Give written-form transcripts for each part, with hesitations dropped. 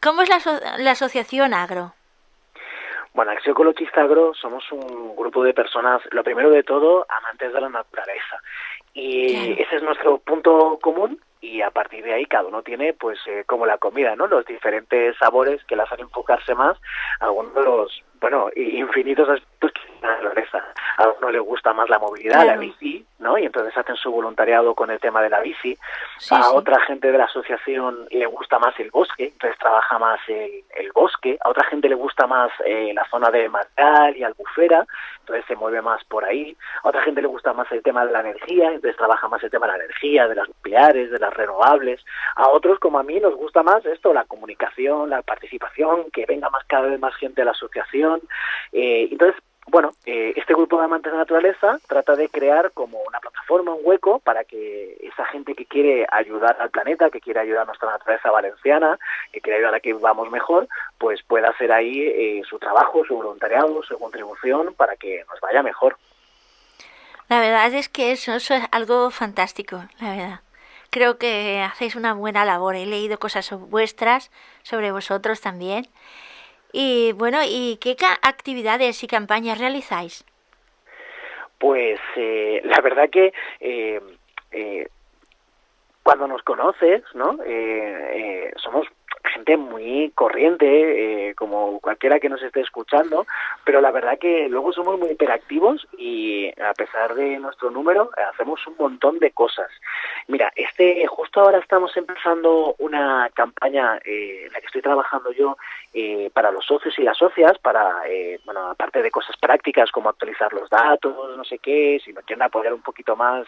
¿Cómo es la asociación Agro? Bueno, Acción Ecologista Agro somos un grupo de personas, lo primero de todo, amantes de la naturaleza. Y Claro. ese es nuestro punto común y a partir de ahí cada uno tiene, pues, como la comida, ¿no? Los diferentes sabores que le hacen enfocarse más a algunos de los, bueno, infinitos aspectos que tiene la naturaleza. A uno le gusta más la movilidad, la Claro. bici, ¿no? Y entonces hacen su voluntariado con el tema de la bici. Sí, A sí. otra gente de la asociación le gusta más el bosque, entonces trabaja más el bosque. A otra gente le gusta más la zona de Marcal y Albufera, entonces se mueve más por ahí. A otra gente le gusta más el tema de la energía, entonces trabaja más el tema de la energía, de las nucleares, de las renovables. A otros, como a mí, nos gusta más esto, la comunicación, la participación, que venga más cada vez más gente a la asociación. Entonces, bueno, este grupo de amantes de la naturaleza trata de crear como una plataforma, un hueco para que esa gente que quiere ayudar al planeta, que quiere ayudar a nuestra naturaleza valenciana, que quiere ayudar a que vivamos mejor, pues pueda hacer ahí su trabajo, su voluntariado, su contribución para que nos vaya mejor. La verdad es que eso es algo fantástico, la verdad. Creo que hacéis una buena labor. He leído cosas vuestras, sobre vosotros también. Y bueno, ¿y qué actividades y campañas realizáis? Pues la verdad que eh, cuando nos conoces, ¿no? Somos gente muy corriente, como cualquiera que nos esté escuchando, pero la verdad que luego somos muy hiperactivos y a pesar de nuestro número, hacemos un montón de cosas. Mira, justo ahora estamos empezando una campaña en la que estoy trabajando yo para los socios y las socias, para, bueno, aparte de cosas prácticas como actualizar los datos, no sé qué, si nos quieren apoyar un poquito más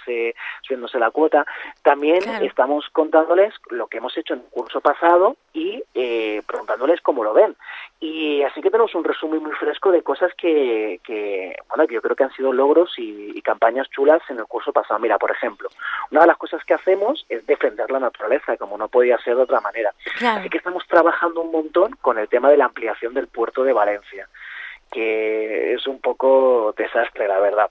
subiéndose la cuota, también Claro. estamos contándoles lo que hemos hecho en el curso pasado y preguntándoles cómo lo ven. Y así que tenemos un resumen muy fresco de cosas bueno, que yo creo que han sido logros y campañas chulas en el curso pasado. Mira, por ejemplo, una de las cosas que hacemos es defender la naturaleza, como no podía ser de otra manera. Así Claro. que estamos trabajando un montón con el tema de la ampliación del puerto de Valencia, que es un poco desastre, la verdad,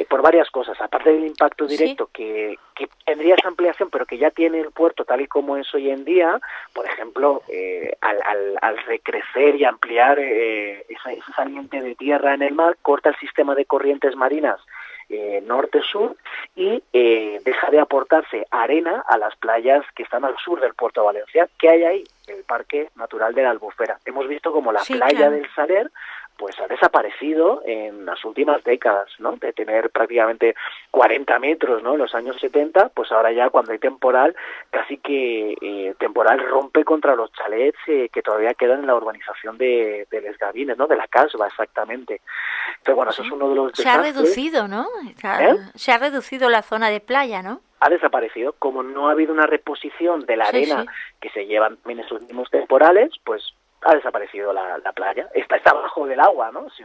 por varias cosas. Aparte del impacto Sí. directo que tendría esa ampliación, pero que ya tiene el puerto tal y como es hoy en día, por ejemplo, al recrecer y ampliar ese saliente de tierra en el mar, corta el sistema de corrientes marinas norte-sur y deja de aportarse arena a las playas que están al sur del puerto de Valencia. ¿Qué hay ahí? El Parque Natural de la Albufera. Hemos visto como la Sí, playa claro. del Saler pues ha desaparecido en las últimas décadas, ¿no? De tener prácticamente 40 metros, ¿no? En los años 70, pues ahora ya cuando hay temporal, casi que temporal rompe contra los chalets que todavía quedan en la urbanización de Les Gavines, ¿no? De la Casba, exactamente. Entonces, bueno, eso es Sí. uno de los Se ha desastres. reducido, ¿no? ¿Eh? Se ha reducido la zona de playa, ¿no? Ha desaparecido. Como no ha habido una reposición de la Sí, arena sí. que se llevan también esos mismos temporales, pues ha desaparecido la playa. Está abajo del agua, ¿no? Si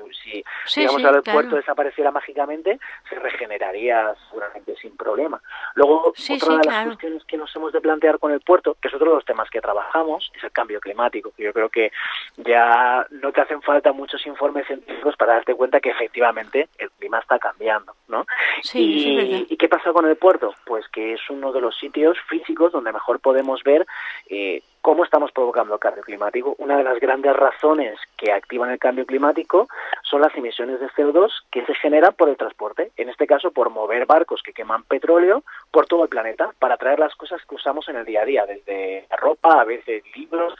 Sí, digamos sí, ahora el puerto claro. desapareciera mágicamente, se regeneraría seguramente sin problema. Luego, Sí, otra sí, de las claro. cuestiones que nos hemos de plantear con el puerto, que es otro de los temas que trabajamos, es el cambio climático, que yo creo que ya no te hacen falta muchos informes científicos para darte cuenta que efectivamente el clima está cambiando, ¿no? Sí, eso es verdad. ¿Y qué pasa con el puerto? Pues que es uno de los sitios físicos donde mejor podemos ver cómo estamos provocando el cambio climático. Una de las grandes razones que activan el cambio climático son las emisiones de CO2 que se generan por el transporte, en este caso por mover barcos que queman petróleo por todo el planeta para traer las cosas que usamos en el día a día, desde ropa, a veces libros,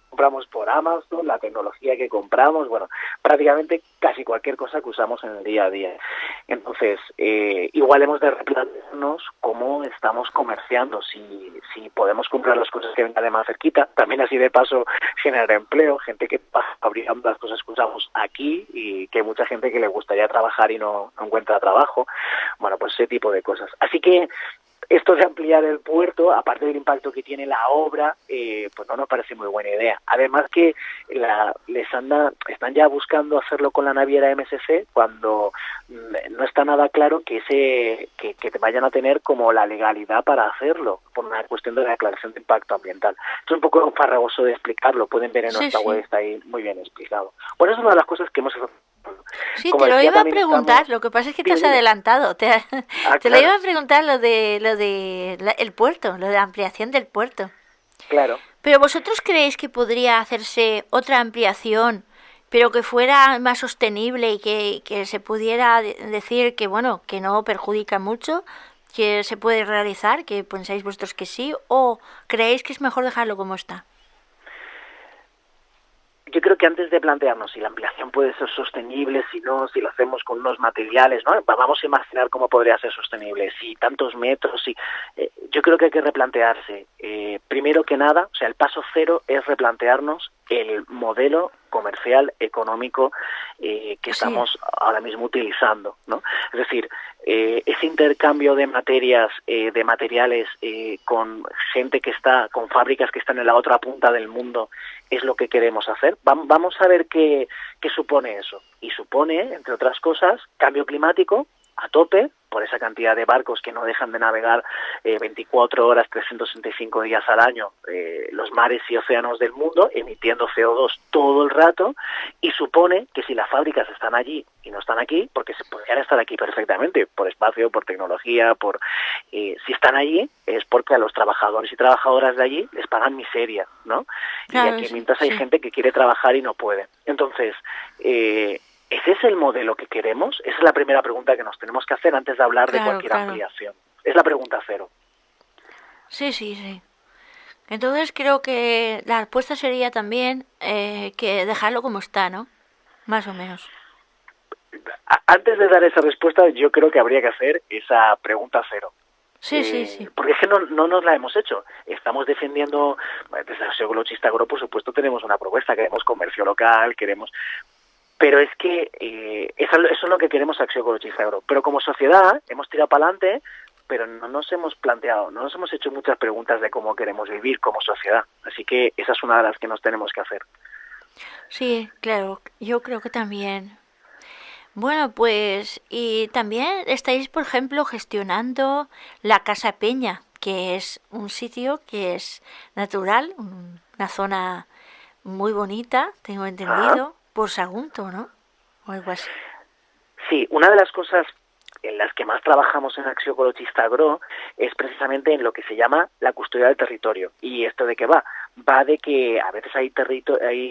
compramos por Amazon, la tecnología que compramos, bueno, prácticamente casi cualquier cosa que usamos en el día a día. Entonces, igual hemos de replantearnos cómo estamos comerciando, si podemos comprar las cosas que vengan de más cerquita, también así de paso generar empleo, gente que va fabricando las cosas que usamos aquí y que hay mucha gente que le gustaría trabajar y no encuentra trabajo, bueno, pues ese tipo de cosas. Así que esto de ampliar el puerto, aparte del impacto que tiene la obra, pues no nos parece muy buena idea. Además que están ya buscando hacerlo con la naviera MSC cuando no está nada claro que te vayan a tener como la legalidad para hacerlo, por una cuestión de la declaración de impacto ambiental. Esto es un poco farragoso de explicarlo, pueden ver en Sí, nuestra web, sí. está ahí muy bien explicado. Bueno, eso es una de las cosas que hemos hecho. Sí, Como te lo decía, iba a también preguntar. estamos... Lo que pasa es que te Dime, has dime. adelantado. Ah, Te lo claro. iba a preguntar lo de el puerto, lo de la ampliación del puerto. Claro. Pero ¿vosotros creéis que podría hacerse otra ampliación, pero que fuera más sostenible y que se pudiera decir que, bueno, que no perjudica mucho, que se puede realizar, que pensáis vosotros que sí, o creéis que es mejor dejarlo como está? Yo creo que antes de plantearnos si la ampliación puede ser sostenible, si no, si lo hacemos con unos materiales, ¿no? Vamos a imaginar cómo podría ser sostenible, si tantos metros, si... yo creo que hay que replantearse. Primero que nada, o sea, el paso cero es replantearnos el modelo comercial, económico que estamos ahora mismo utilizando, ¿no? Es decir, ese intercambio de materias, de materiales con gente que está, con fábricas que están en la otra punta del mundo, es lo que queremos hacer. Vamos a ver qué supone eso. Y supone, entre otras cosas, cambio climático a tope, por esa cantidad de barcos que no dejan de navegar 24 horas, 365 días al año, los mares y océanos del mundo, emitiendo CO2 todo el rato, y supone que si las fábricas están allí y no están aquí, porque se podrían estar aquí perfectamente, por espacio, por tecnología, si están allí, es porque a los trabajadores y trabajadoras de allí les pagan miseria, ¿no? Claro, Y aquí mientras hay gente que quiere trabajar y no puede. Entonces, ¿ese es el modelo que queremos? Esa es la primera pregunta que nos tenemos que hacer antes de hablar de cualquier ampliación. Es la pregunta cero. Sí, sí, sí. Entonces creo que la respuesta sería también que dejarlo como está, ¿no? Más o menos. Antes de dar esa respuesta, yo creo que habría que hacer esa pregunta cero. Sí, sí, sí. Porque es que no nos la hemos hecho. Estamos defendiendo, desde Acció Ecologista Agro, por supuesto, tenemos una propuesta, queremos comercio local, queremos... Pero es que eso es lo que queremos Acció Ecologista Agro. Pero como sociedad hemos tirado para adelante, pero no nos hemos planteado, no nos hemos hecho muchas preguntas de cómo queremos vivir como sociedad. Así que esa es una de las que nos tenemos que hacer. Sí, claro, yo creo que también. Bueno, pues, y también estáis, por ejemplo, gestionando la Casa Peña, que es un sitio que es natural, una zona muy bonita, tengo Ajá. entendido, por Sagunto, ¿no? O algo así. Sí, una de las cosas en las que más trabajamos en Acció Ecologista Agro es precisamente en lo que se llama la custodia del territorio. ¿Y esto de qué va? Va de que a veces hay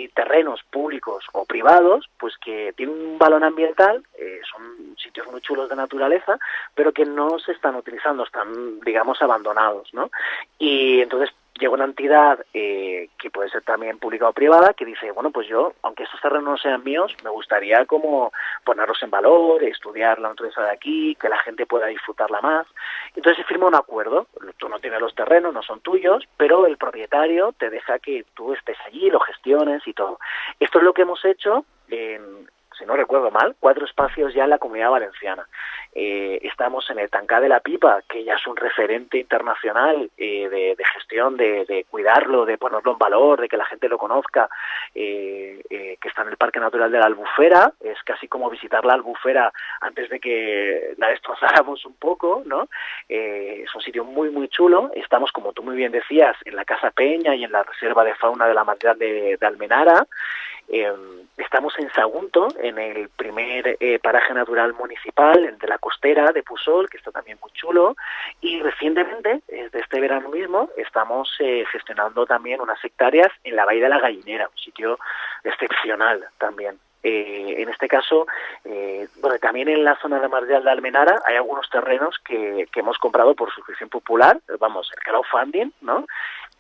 terrenos públicos o privados pues que tienen un valor ambiental, son sitios muy chulos de naturaleza, pero que no se están utilizando, están, digamos, abandonados, ¿no? Y entonces llega una entidad que puede ser también pública o privada que dice, bueno, pues yo, aunque estos terrenos no sean míos, me gustaría como ponerlos en valor, estudiar la naturaleza de aquí, que la gente pueda disfrutarla más. Entonces se firma un acuerdo, tú no tienes los terrenos, no son tuyos, pero el propietario te deja que tú estés allí, lo gestiones y todo. Esto es lo que hemos hecho en, si no recuerdo mal, 4 espacios ya en la Comunidad Valenciana. Estamos en el Tancá de la Pipa, que ya es un referente internacional de gestión, de cuidarlo, de ponerlo en valor, de que la gente lo conozca, que está en el Parque Natural de la Albufera. Es casi como visitar la Albufera antes de que la destrozáramos un poco, ¿no? Es un sitio muy, muy chulo. Estamos, como tú muy bien decías, en la Casa Peña y en la Reserva de Fauna de la Madrid de Almenara. Estamos en Sagunto, en el primer paraje natural municipal, el de la costera de Pusol, que está también muy chulo, y recientemente, desde este verano mismo, estamos gestionando también unas hectáreas en la Bahía de la Gallinera, un sitio excepcional también. En este caso, bueno, también en la zona de Mardial de Almenara hay algunos terrenos que hemos comprado por suscripción popular, vamos, el crowdfunding, ¿no?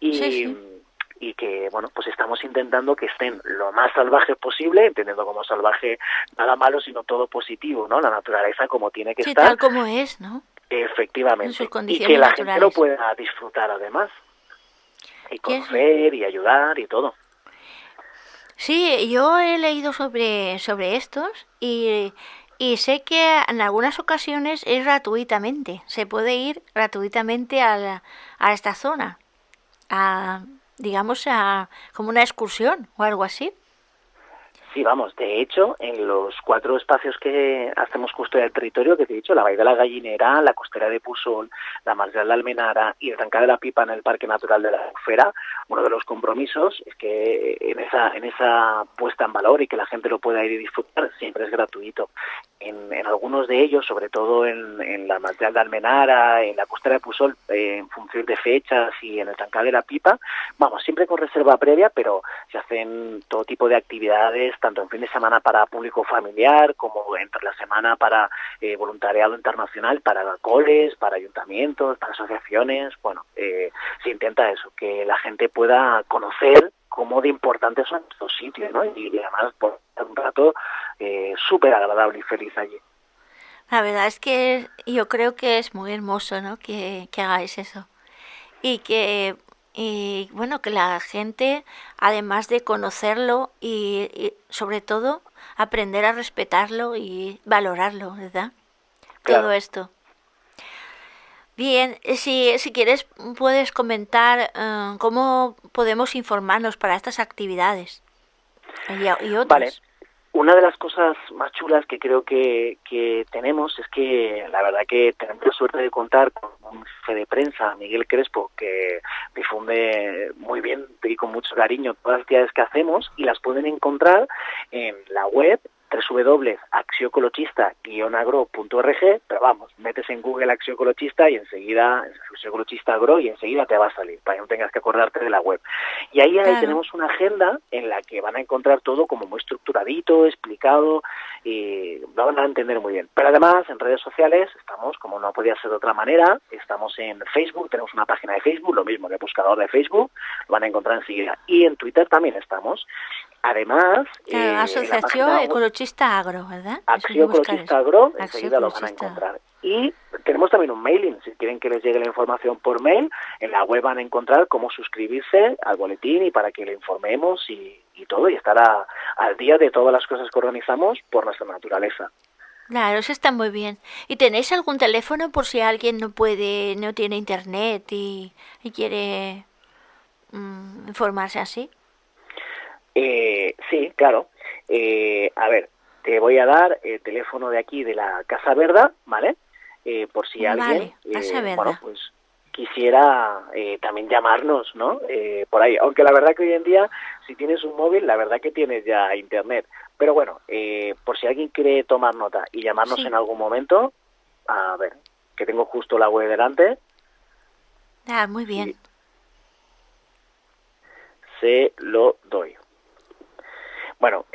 Sí, Y sí. y que, bueno, pues estamos intentando que estén lo más salvajes posible, entendiendo como salvaje nada malo, sino todo positivo, ¿no? La naturaleza como tiene que Sí, estar, tal como es, ¿no? En sus efectivamente, y que condiciones la gente lo naturales. pueda disfrutar además, y Sí, sí. conocer, y ayudar, y todo. Sí, yo he leído sobre estos y sé que en algunas ocasiones es gratuitamente. Se puede ir gratuitamente a esta zona, a, digamos, como una excursión o algo así. Sí, vamos, de hecho, en los 4 espacios que hacemos custodia del territorio, que te he dicho, la Bahía de la Gallinera, la costera de Pusol, la Marjal de Almenara y el Tancá de la Pipa en el Parque Natural de la Albufera, uno de los compromisos es que en esa puesta en valor y que la gente lo pueda ir y disfrutar, siempre es gratuito. en algunos de ellos, sobre todo en la Matllal de Almenara, en la costera de Pusol, en función de fechas y en el Tancar de la Pipa, vamos, siempre con reserva previa, pero se hacen todo tipo de actividades, tanto en fin de semana para público familiar, como entre la semana para voluntariado internacional, para coles, para ayuntamientos, para asociaciones. Bueno, se intenta eso, que la gente pueda conocer cómo de importantes son estos sitios, ¿no? Y además por un rato súper agradable y feliz allí. La verdad es que yo creo que es muy hermoso, ¿no? Que hagáis eso. Y que, y bueno, que la gente, además de conocerlo y sobre todo aprender a respetarlo y valorarlo, ¿verdad? Todo Claro. esto. Bien, si quieres puedes comentar cómo podemos informarnos para estas actividades y Vale. otras. Una de las cosas más chulas que creo que tenemos es que la verdad que tenemos la suerte de contar con un jefe de prensa, Miguel Crespo, que difunde muy bien y con mucho cariño todas las actividades que hacemos y las pueden encontrar en la web www.acciócologista-agro.org, pero vamos, metes en Google Acción Ecologista y enseguida, Acción Ecologista Agro, y enseguida te va a salir, para que no tengas que acordarte de la web. Y ahí Claro. tenemos una agenda en la que van a encontrar todo como muy estructuradito, explicado, y lo van a entender muy bien. Pero además, en redes sociales estamos, como no podía ser de otra manera, estamos en Facebook, tenemos una página de Facebook, lo mismo que el buscador de Facebook, lo van a encontrar enseguida. Y en Twitter también estamos. Además, Claro, en la Asociación página Ecologista Agro, ¿verdad? Eso hay que Acción buscar eso. Ecologista Agro, Acción enseguida lo van a Ecologista. encontrar. Y tenemos también un mailing, si quieren que les llegue la información por mail, en la web van a encontrar cómo suscribirse al boletín y para que le informemos y todo, y estar al día de todas las cosas que organizamos por nuestra naturaleza. Claro, eso está muy bien. ¿Y tenéis algún teléfono por si alguien no puede, no tiene internet y quiere informarse así? Sí, claro. A ver, te voy a dar el teléfono de aquí de la Casa Verda, ¿vale? Por si alguien, Vale, Casa bueno, Verda. pues quisiera también llamarnos, ¿no? Por ahí. Aunque la verdad que hoy en día, si tienes un móvil, la verdad que tienes ya internet. Pero bueno, por si alguien quiere tomar nota y llamarnos en Sí. algún momento, a ver, que tengo justo la web delante, Ah, muy bien. y se lo doy. Bueno,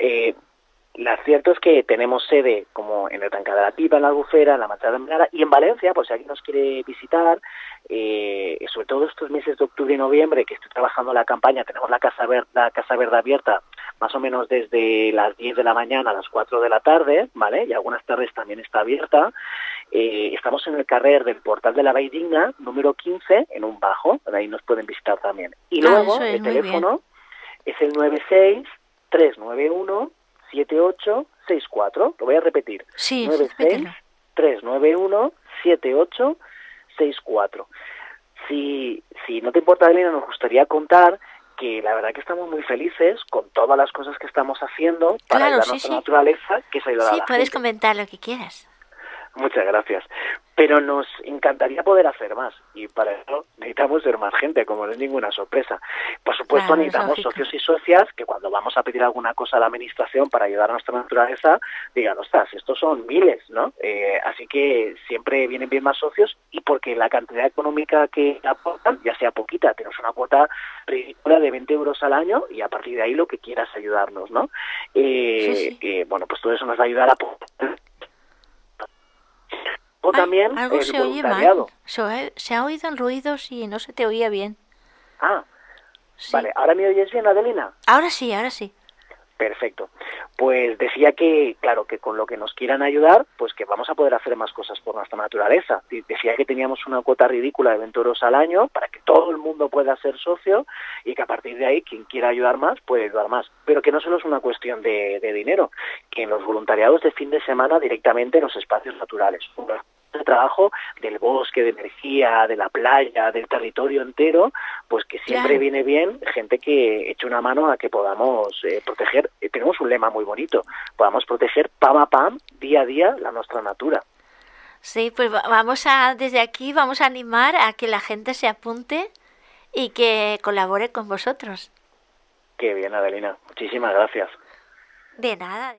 lo cierto es que tenemos sede como en el Tancar de la Pipa, en la Albufera, en la Matllal de Almenara y en Valencia, por si alguien nos quiere visitar, sobre todo estos meses de octubre y noviembre que estoy trabajando la campaña, tenemos la Casa Verde abierta más o menos desde las 10 de la mañana a las 4 de la tarde, ¿vale? Y algunas tardes también está abierta. Estamos en el carrer del Portal de la Valldigna, número 15, en un bajo, ahí nos pueden visitar también. Y Ah, eso luego es el muy bien. teléfono es el 96-391-7864. Lo voy a repetir. Sí, repítelo. 96-391-7864. Si no te importa, Elena, nos gustaría contar que la verdad que estamos muy felices con todas las cosas que estamos haciendo para Claro, ayudar a sí, nuestra sí. naturaleza, que es ayudar a Sí, la puedes gente. comentar lo que quieras. Muchas gracias. Pero nos encantaría poder hacer más y para eso necesitamos ser más gente, como no es ninguna sorpresa. Por supuesto, Claro, es necesitamos lógico. socios y socias que cuando vamos a pedir alguna cosa a la administración para ayudar a nuestra naturaleza, digan, ostras, estos son miles, ¿no? Así que siempre vienen bien más socios y porque la cantidad económica que aportan, ya sea poquita, tenemos una cuota ridícula de 20 euros al año y a partir de ahí lo que quieras ayudarnos, ¿no? Sí, sí. Bueno, pues todo eso nos va a ayudar a o Ay, también algo el se oye mal. voluntariado. Se ha oído en ruidos y no se te oía bien. Ah, Sí. vale. ¿Ahora me oyes bien, Adelina? Ahora sí, ahora sí. Perfecto. Pues decía que, claro, que con lo que nos quieran ayudar, pues que vamos a poder hacer más cosas por nuestra naturaleza. Decía que teníamos una cuota ridícula de 20 euros al año para que todo el mundo pueda ser socio y que a partir de ahí quien quiera ayudar más puede ayudar más. Pero que no solo es una cuestión de dinero, que en los voluntariados de fin de semana directamente en los espacios naturales. De trabajo del bosque, de energía, de la playa, del territorio entero, pues que siempre Claro. viene bien gente que eche una mano a que podamos proteger. Tenemos un lema muy bonito, podamos proteger pam a pam, día a día, la nuestra natura. Sí, pues vamos a, desde aquí vamos a animar a que la gente se apunte y que colabore con vosotros. Qué bien, Adelina. Muchísimas gracias. De nada.